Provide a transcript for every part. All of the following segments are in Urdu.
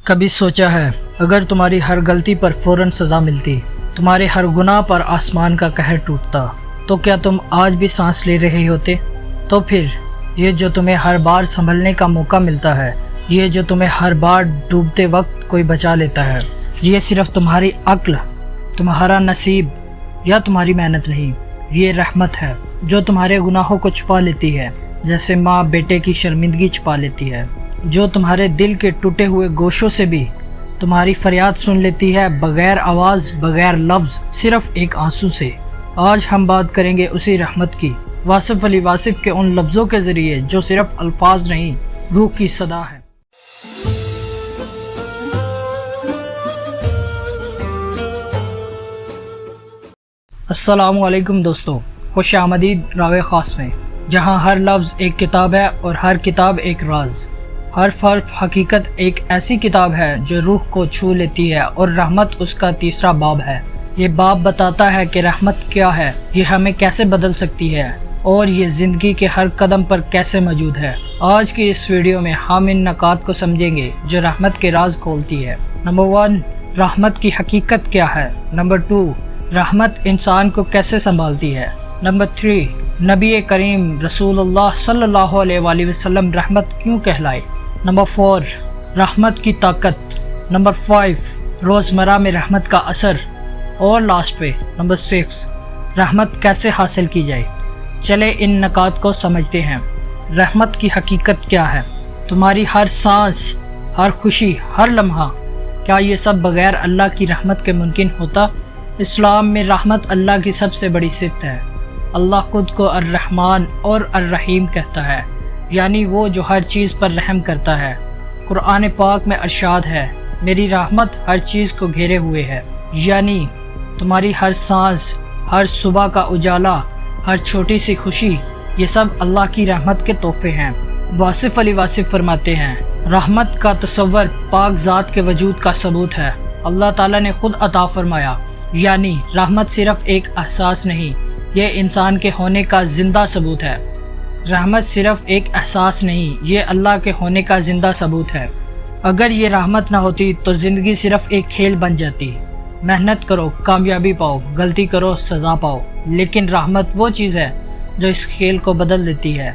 کبھی سوچا ہے اگر تمہاری ہر غلطی پر فوراً سزا ملتی، تمہارے ہر گناہ پر آسمان کا قہر ٹوٹتا، تو کیا تم آج بھی سانس لے رہے ہوتے؟ تو پھر یہ جو تمہیں ہر بار سنبھلنے کا موقع ملتا ہے، یہ جو تمہیں ہر بار ڈوبتے وقت کوئی بچا لیتا ہے، یہ صرف تمہاری عقل، تمہارا نصیب یا تمہاری محنت نہیں، یہ رحمت ہے جو تمہارے گناہوں کو چھپا لیتی ہے، جیسے ماں بیٹے کی شرمندگی چھپا لیتی ہے، جو تمہارے دل کے ٹوٹے ہوئے گوشوں سے بھی تمہاری فریاد سن لیتی ہے، بغیر آواز، بغیر لفظ، صرف ایک آنسو سے۔ آج ہم بات کریں گے اسی رحمت کی، واصف علی واصف کے ان لفظوں کے ذریعے جو صرف الفاظ نہیں، روح کی صدا ہے۔ السلام علیکم دوستو، خوش آمدید راوے خاص میں، جہاں ہر لفظ ایک کتاب ہے اور ہر کتاب ایک راز، ہر حرف حقیقت ایک ایسی کتاب ہے جو روح کو چھو لیتی ہے، اور رحمت اس کا تیسرا باب ہے۔ یہ باب بتاتا ہے کہ رحمت کیا ہے، یہ ہمیں کیسے بدل سکتی ہے، اور یہ زندگی کے ہر قدم پر کیسے موجود ہے۔ آج کی اس ویڈیو میں ہم ان نکات کو سمجھیں گے جو رحمت کے راز کھولتی ہے۔ نمبر 1، رحمت کی حقیقت کیا ہے۔ نمبر 2، رحمت انسان کو کیسے سنبھالتی ہے۔ نمبر 3، نبی کریم رسول اللہ صلی اللہ علیہ وآلہ وسلم رحمت کیوں کہلائے۔ نمبر 4، رحمت کی طاقت۔ نمبر 5، روزمرہ میں رحمت کا اثر۔ اور لاسٹ پہ نمبر 6، رحمت کیسے حاصل کی جائے۔ چلے ان نکات کو سمجھتے ہیں۔ رحمت کی حقیقت کیا ہے؟ تمہاری ہر سانس، ہر خوشی، ہر لمحہ، کیا یہ سب بغیر اللہ کی رحمت کے ممکن ہوتا؟ اسلام میں رحمت اللہ کی سب سے بڑی صفت ہے۔ اللہ خود کو الرحمن اور الرحیم کہتا ہے، یعنی وہ جو ہر چیز پر رحم کرتا ہے۔ قرآن پاک میں ارشاد ہے، میری رحمت ہر چیز کو گھیرے ہوئے ہے، یعنی تمہاری ہر سانس، ہر صبح کا اجالا، ہر چھوٹی سی خوشی، یہ سب اللہ کی رحمت کے تحفے ہیں۔ واصف علی واصف فرماتے ہیں، رحمت کا تصور پاک ذات کے وجود کا ثبوت ہے۔ اللہ تعالیٰ نے خود عطا فرمایا، یعنی رحمت صرف ایک احساس نہیں، یہ انسان کے ہونے کا زندہ ثبوت ہے۔ رحمت صرف ایک احساس نہیں، یہ اللہ کے ہونے کا زندہ ثبوت ہے۔ اگر یہ رحمت نہ ہوتی تو زندگی صرف ایک کھیل بن جاتی، محنت کرو کامیابی پاؤ، غلطی کرو سزا پاؤ، لیکن رحمت وہ چیز ہے جو اس کھیل کو بدل دیتی ہے۔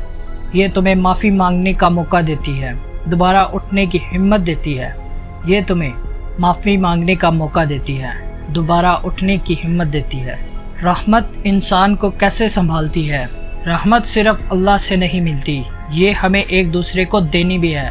یہ تمہیں معافی مانگنے کا موقع دیتی ہے، دوبارہ اٹھنے کی ہمت دیتی ہے۔ یہ تمہیں معافی مانگنے کا موقع دیتی ہے، دوبارہ اٹھنے کی ہمت دیتی ہے۔ رحمت انسان کو کیسے سنبھالتی ہے؟ رحمت صرف اللہ سے نہیں ملتی، یہ ہمیں ایک دوسرے کو دینی بھی ہے۔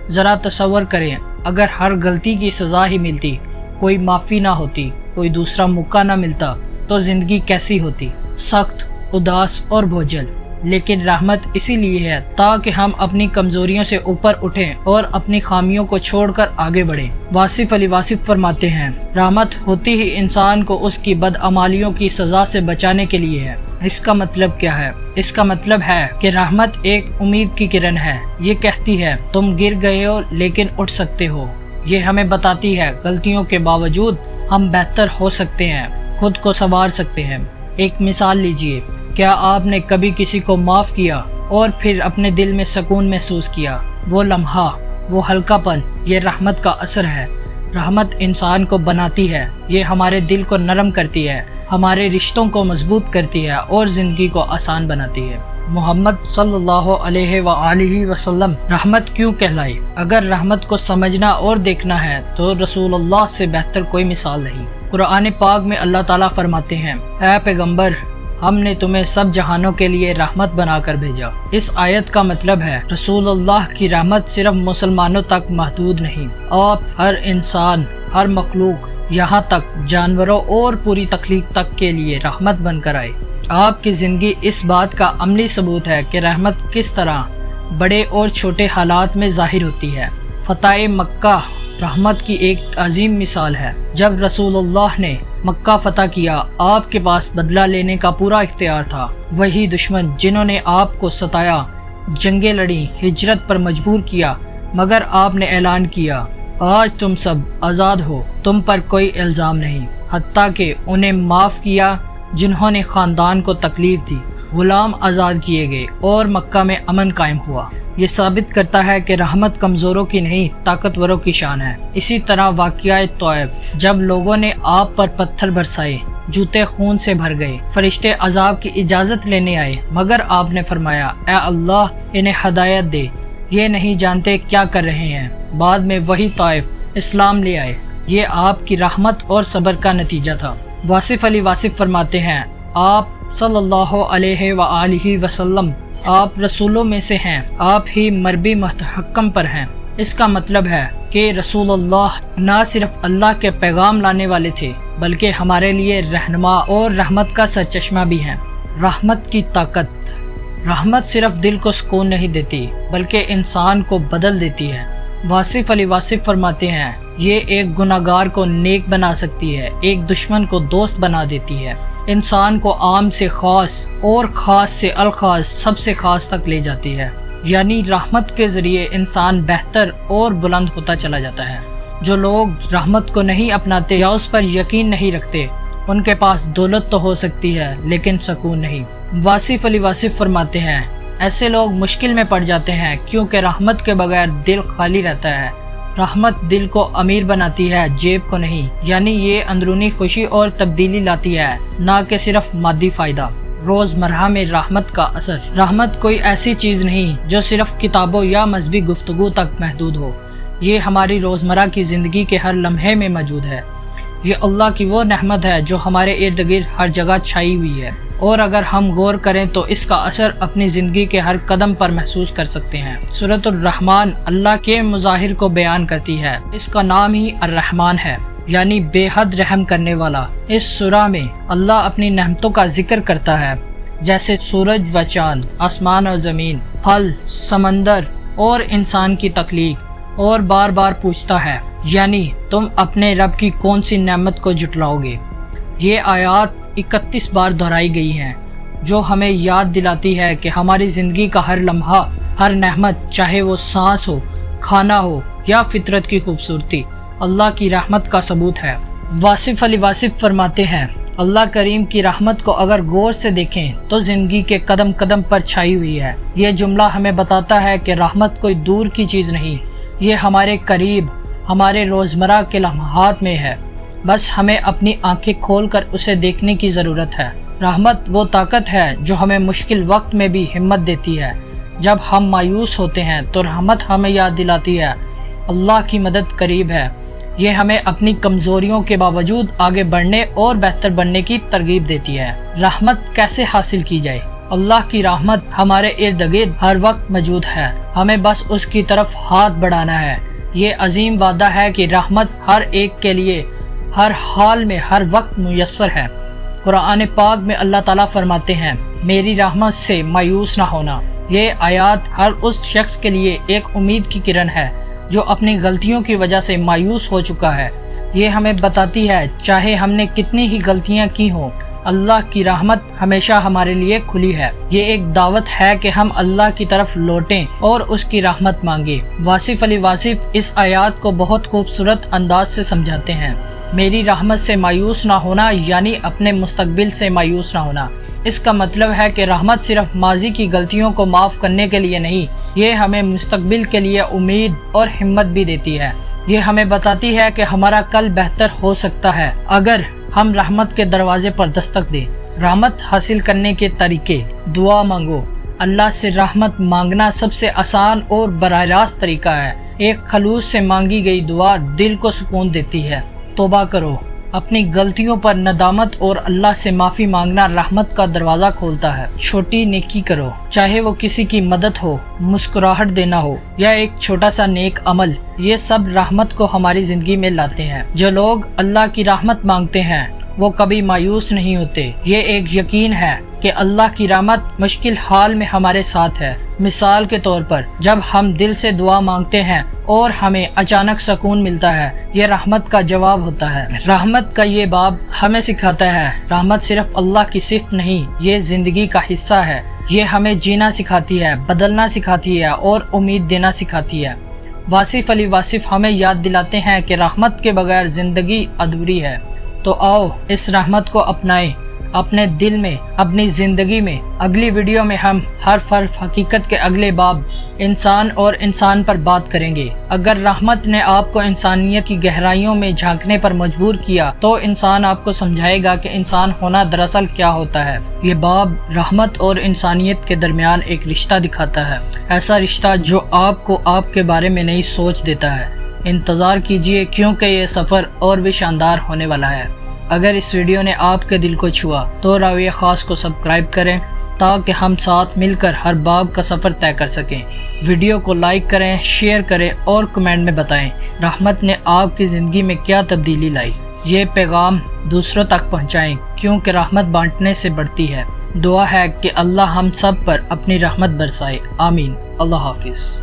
ذرا تصور کریں، اگر ہر غلطی کی سزا ہی ملتی، کوئی معافی نہ ہوتی، کوئی دوسرا موقع نہ ملتا، تو زندگی کیسی ہوتی؟ سخت، اداس اور بوجھل۔ لیکن رحمت اسی لیے ہے تاکہ ہم اپنی کمزوریوں سے اوپر اٹھیں اور اپنی خامیوں کو چھوڑ کر آگے بڑھیں۔ واصف علی واصف فرماتے ہیں، رحمت ہوتی ہی انسان کو اس کی بدعمالیوں کی سزا سے بچانے کے لیے ہے۔ اس کا مطلب کیا ہے؟ اس کا مطلب ہے کہ رحمت ایک امید کی کرن ہے، یہ کہتی ہے تم گر گئے ہو لیکن اٹھ سکتے ہو۔ یہ ہمیں بتاتی ہے غلطیوں کے باوجود ہم بہتر ہو سکتے ہیں، خود کو سنوار سکتے ہیں۔ ایک مثال لیجئے، کیا آپ نے کبھی کسی کو معاف کیا اور پھر اپنے دل میں سکون محسوس کیا؟ وہ لمحہ، وہ ہلکا پن، یہ رحمت کا اثر ہے۔ رحمت انسان کو بناتی ہے، یہ ہمارے دل کو نرم کرتی ہے، ہمارے رشتوں کو مضبوط کرتی ہے اور زندگی کو آسان بناتی ہے۔ محمد صلی اللہ علیہ وآلہ وسلم رحمت کیوں کہلائی؟ اگر رحمت کو سمجھنا اور دیکھنا ہے تو رسول اللہ سے بہتر کوئی مثال نہیں۔ قرآن پاک میں اللہ تعالیٰ فرماتے ہیں، اے پیغمبر، ہم نے تمہیں سب جہانوں کے لیے رحمت بنا کر بھیجا۔ اس آیت کا مطلب ہے رسول اللہ کی رحمت صرف مسلمانوں تک محدود نہیں، آپ ہر انسان، ہر مخلوق، یہاں تک جانوروں اور پوری تخلیق تک کے لیے رحمت بن کر آئے۔ آپ کی زندگی اس بات کا عملی ثبوت ہے کہ رحمت کس طرح بڑے اور چھوٹے حالات میں ظاہر ہوتی ہے۔ فتح مکہ رحمت کی ایک عظیم مثال ہے۔ جب رسول اللہ نے مکہ فتح کیا، آپ کے پاس بدلہ لینے کا پورا اختیار تھا۔ وہی دشمن جنہوں نے آپ کو ستایا، جنگیں لڑیں، ہجرت پر مجبور کیا، مگر آپ نے اعلان کیا، آج تم سب آزاد ہو، تم پر کوئی الزام نہیں، حتیٰ کہ انہیں معاف کیا جنہوں نے خاندان کو تکلیف دی، غلام آزاد کیے گئے اور مکہ میں امن قائم ہوا۔ یہ ثابت کرتا ہے کہ رحمت کمزوروں کی نہیں طاقتوروں کی شان ہے۔ اسی طرح واقعہ طائف، جب لوگوں نے آپ پر پتھر برسائے، جوتے خون سے بھر گئے، فرشتے عذاب کی اجازت لینے آئے، مگر آپ نے فرمایا اے اللہ انہیں ہدایت دے، یہ نہیں جانتے کیا کر رہے ہیں۔ بعد میں وہی طائف اسلام لے آئے۔ یہ آپ کی رحمت اور صبر کا نتیجہ تھا۔ واصف علی واصف فرماتے ہیں آپ صلی اللہ علیہ وآلہ وسلم آپ رسولوں میں سے ہیں، آپ ہی مربی متحکم پر ہیں۔ اس کا مطلب ہے کہ رسول اللہ نہ صرف اللہ کے پیغام لانے والے تھے بلکہ ہمارے لیے رہنما اور رحمت کا سرچشمہ بھی ہیں۔ رحمت کی طاقت۔ رحمت صرف دل کو سکون نہیں دیتی بلکہ انسان کو بدل دیتی ہے۔ واصف علی واصف فرماتے ہیں یہ ایک گناہگار کو نیک بنا سکتی ہے، ایک دشمن کو دوست بنا دیتی ہے، انسان کو عام سے خاص اور خاص سے الخاص سب سے خاص تک لے جاتی ہے۔ یعنی رحمت کے ذریعے انسان بہتر اور بلند ہوتا چلا جاتا ہے۔ جو لوگ رحمت کو نہیں اپناتے یا اس پر یقین نہیں رکھتے، ان کے پاس دولت تو ہو سکتی ہے لیکن سکون نہیں۔ واصف علی واصف فرماتے ہیں ایسے لوگ مشکل میں پڑ جاتے ہیں کیونکہ رحمت کے بغیر دل خالی رہتا ہے۔ رحمت دل کو امیر بناتی ہے، جیب کو نہیں، یعنی یہ اندرونی خوشی اور تبدیلی لاتی ہے، نہ کہ صرف مادی فائدہ۔ روزمرہ میں رحمت کا اثر۔ رحمت کوئی ایسی چیز نہیں جو صرف کتابوں یا مذہبی گفتگو تک محدود ہو، یہ ہماری روزمرہ کی زندگی کے ہر لمحے میں موجود ہے۔ یہ اللہ کی وہ نعمت ہے جو ہمارے ارد گرد ہر جگہ چھائی ہوئی ہے، اور اگر ہم غور کریں تو اس کا اثر اپنی زندگی کے ہر قدم پر محسوس کر سکتے ہیں۔ سورۃ الرحمن اللہ کے مظاہر کو بیان کرتی ہے، اس کا نام ہی الرحمن ہے، یعنی بے حد رحم کرنے والا۔ اس سورہ میں اللہ اپنی نعمتوں کا ذکر کرتا ہے، جیسے سورج و چاند، آسمان اور زمین، پھل، سمندر اور انسان کی تخلیق، اور بار بار پوچھتا ہے یعنی تم اپنے رب کی کون سی نعمت کو جھٹلاؤ گے۔ یہ آیات 31 بار دہرائی گئی ہیں، جو ہمیں یاد دلاتی ہے کہ ہماری زندگی کا ہر لمحہ، ہر نعمت، چاہے وہ سانس ہو، کھانا ہو یا فطرت کی خوبصورتی، اللہ کی رحمت کا ثبوت ہے۔ واصف علی واصف فرماتے ہیں اللہ کریم کی رحمت کو اگر غور سے دیکھیں تو زندگی کے قدم قدم پر چھائی ہوئی ہے۔ یہ جملہ ہمیں بتاتا ہے کہ رحمت کوئی دور کی چیز نہیں، یہ ہمارے قریب، ہمارے روزمرہ کے لمحات میں ہے، بس ہمیں اپنی آنکھیں کھول کر اسے دیکھنے کی ضرورت ہے۔ رحمت وہ طاقت ہے جو ہمیں مشکل وقت میں بھی ہمت دیتی ہے۔ جب ہم مایوس ہوتے ہیں تو رحمت ہمیں یاد دلاتی ہے اللہ کی مدد قریب ہے۔ یہ ہمیں اپنی کمزوریوں کے باوجود آگے بڑھنے اور بہتر بننے کی ترغیب دیتی ہے۔ رحمت کیسے حاصل کی جائے؟ اللہ کی رحمت ہمارے ارد گرد ہر وقت موجود ہے، ہمیں بس اس کی طرف ہاتھ بڑھانا ہے۔ یہ عظیم وعدہ ہے کہ رحمت ہر ایک کے لیے ہر حال میں ہر وقت میسر ہے۔ قرآن پاک میں اللہ تعالیٰ فرماتے ہیں میری رحمت سے مایوس نہ ہونا۔ یہ آیات ہر اس شخص کے لیے ایک امید کی کرن ہے جو اپنی غلطیوں کی وجہ سے مایوس ہو چکا ہے۔ یہ ہمیں بتاتی ہے چاہے ہم نے کتنی ہی غلطیاں کی ہوں، اللہ کی رحمت ہمیشہ ہمارے لیے کھلی ہے۔ یہ ایک دعوت ہے کہ ہم اللہ کی طرف لوٹیں اور اس کی رحمت مانگیں۔ واصف علی واصف اس آیات کو بہت خوبصورت انداز سے سمجھاتے ہیں۔ میری رحمت سے مایوس نہ ہونا یعنی اپنے مستقبل سے مایوس نہ ہونا۔ اس کا مطلب ہے کہ رحمت صرف ماضی کی غلطیوں کو معاف کرنے کے لیے نہیں، یہ ہمیں مستقبل کے لیے امید اور ہمت بھی دیتی ہے۔ یہ ہمیں بتاتی ہے کہ ہمارا کل بہتر ہو سکتا ہے اگر ہم رحمت کے دروازے پر دستک دیں۔ رحمت حاصل کرنے کے طریقے۔ دعا مانگو۔ اللہ سے رحمت مانگنا سب سے آسان اور براہ راست طریقہ ہے۔ ایک خلوص سے مانگی گئی دعا دل کو سکون دیتی ہے۔ توبہ کرو، اپنی غلطیوں پر ندامت اور اللہ سے معافی مانگنا رحمت کا دروازہ کھولتا ہے۔ چھوٹی نیکی کرو، چاہے وہ کسی کی مدد ہو، مسکراہٹ دینا ہو یا ایک چھوٹا سا نیک عمل، یہ سب رحمت کو ہماری زندگی میں لاتے ہیں۔ جو لوگ اللہ کی رحمت مانگتے ہیں وہ کبھی مایوس نہیں ہوتے۔ یہ ایک یقین ہے کہ اللہ کی رحمت مشکل حال میں ہمارے ساتھ ہے۔ مثال کے طور پر جب ہم دل سے دعا مانگتے ہیں اور ہمیں اچانک سکون ملتا ہے، یہ رحمت کا جواب ہوتا ہے۔ رحمت کا یہ باب ہمیں سکھاتا ہے رحمت صرف اللہ کی صفت نہیں، یہ زندگی کا حصہ ہے۔ یہ ہمیں جینا سکھاتی ہے، بدلنا سکھاتی ہے اور امید دینا سکھاتی ہے۔ واصف علی واصف ہمیں یاد دلاتے ہیں کہ رحمت کے بغیر زندگی ادھوری ہے۔ تو آؤ اس رحمت کو اپنائیں، اپنے دل میں، اپنی زندگی میں۔ اگلی ویڈیو میں ہم ہر فرد حقیقت کے اگلے باب انسان اور انسان پر بات کریں گے۔ اگر رحمت نے آپ کو انسانیت کی گہرائیوں میں جھانکنے پر مجبور کیا تو انسان آپ کو سمجھائے گا کہ انسان ہونا دراصل کیا ہوتا ہے۔ یہ باب رحمت اور انسانیت کے درمیان ایک رشتہ دکھاتا ہے، ایسا رشتہ جو آپ کو آپ کے بارے میں نئی سوچ دیتا ہے۔ انتظار کیجئے کیونکہ یہ سفر اور بھی شاندار ہونے والا ہے۔ اگر اس ویڈیو نے آپ کے دل کو چھوا تو راویہ خاص کو سبسکرائب کریں تاکہ ہم ساتھ مل کر ہر باب کا سفر طے کر سکیں۔ ویڈیو کو لائک کریں، شیئر کریں اور کمنٹ میں بتائیں رحمت نے آپ کی زندگی میں کیا تبدیلی لائی۔ یہ پیغام دوسروں تک پہنچائیں کیونکہ رحمت بانٹنے سے بڑھتی ہے۔ دعا ہے کہ اللہ ہم سب پر اپنی رحمت برسائے۔ آمین۔ اللہ حافظ۔